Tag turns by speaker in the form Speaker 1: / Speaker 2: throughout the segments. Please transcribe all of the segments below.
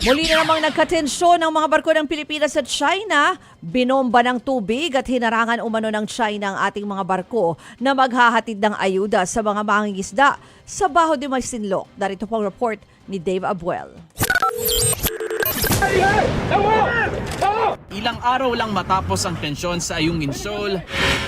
Speaker 1: Muli na namang nagkatensyon ng mga barko ng Pilipinas at China. Binomba ng tubig at hinarangan umano ng China ang ating mga barko na maghahatid ng ayuda sa mga mangingisda sa Baho de Masinloc. Darito pong report ni Dave Abuel.
Speaker 2: Ilang araw lang matapos ang tensyon sa Ayungin Shoal,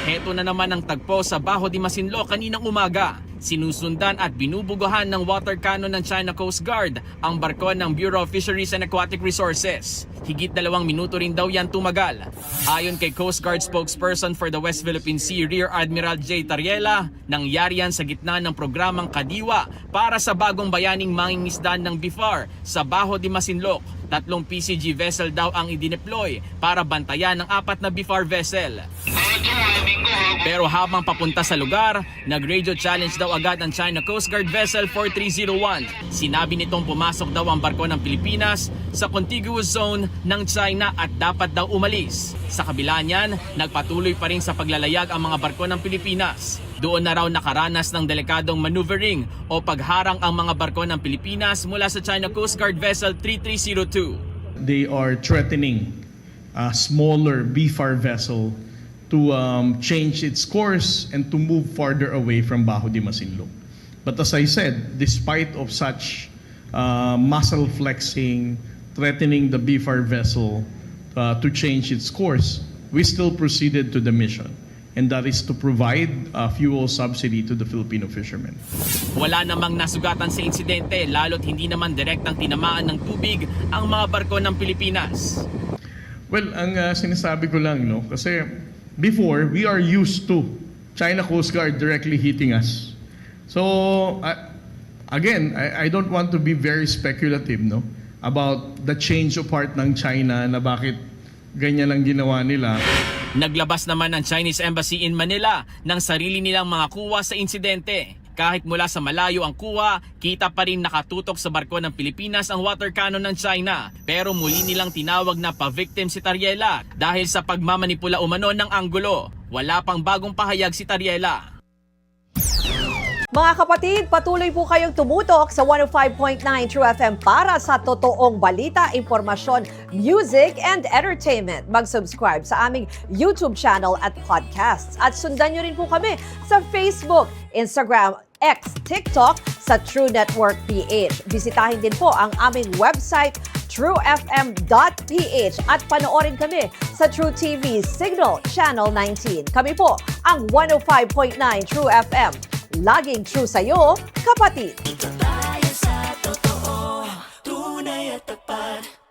Speaker 2: heto na naman ang tagpo sa Baho de Masinloc kaninang umaga. Sinusundan at binubugahan ng water cannon ng China Coast Guard ang barko ng Bureau of Fisheries and Aquatic Resources. Higit 2 minuto rin daw yan tumagal. Ayon kay Coast Guard spokesperson for the West Philippine Sea, Rear Admiral J. Tariela, nangyari yan sa gitna ng programang Kadiwa para sa bagong bayaning mangingisdaan ng BIFAR sa Baho de Masinloc. 3 PCG vessel daw ang idineploy para bantayan ng 4 na BIFAR vessel. Pero habang papunta sa lugar, nag-radio challenge daw agad ang China Coast Guard Vessel 4301. Sinabi nitong pumasok daw ang barko ng Pilipinas sa contiguous zone ng China at dapat daw umalis. Sa kabila niyan, nagpatuloy pa rin sa paglalayag ang mga barko ng Pilipinas. Doon na raw nakaranas ng delikadong maneuvering o pagharang ang mga barko ng Pilipinas mula sa China Coast Guard Vessel 3302.
Speaker 3: They are threatening a smaller BIFAR vessel to change its course and to move farther away from Baho de Masinloc. But as I said, despite of such muscle flexing, threatening the BIFAR vessel to change its course, we still proceeded to the mission. And that is to provide fuel subsidy to the Filipino fishermen.
Speaker 2: Wala namang nasugatan sa insidente lalo't hindi naman direktang tinamaan ng tubig ang mga barko ng Pilipinas.
Speaker 3: Well, ang sinasabi ko lang, kasi before, we are used to China Coast Guard directly hitting us. So, again, I don't want to be very speculative, about the change of heart ng China na bakit ganyan lang ginawa nila.
Speaker 2: Naglabas naman ang Chinese Embassy in Manila ng sarili nilang mga kuwa sa insidente. Kahit mula sa malayo ang kuwa, kita pa rin nakatutok sa barko ng Pilipinas ang water cannon ng China. Pero muli nilang tinawag na pa-victim si Tariela dahil sa pagmamanipula umano ng anggulo. Wala pang bagong pahayag si Tariela.
Speaker 1: Mga kapatid, patuloy po kayong tumutok sa 105.9 True FM para sa totoong balita, impormasyon, music, and entertainment. Mag-subscribe sa aming YouTube channel at podcasts. At sundan nyo rin po kami sa Facebook, Instagram, X, TikTok sa True Network PH. Bisitahin din po ang aming website, truefm.ph at panoorin kami sa True TV Signal Channel 19. Kami po ang 105.9 True FM. Laging true sa'yo, kapatid.
Speaker 4: Ito tayo sa totoo, tunay at tapat.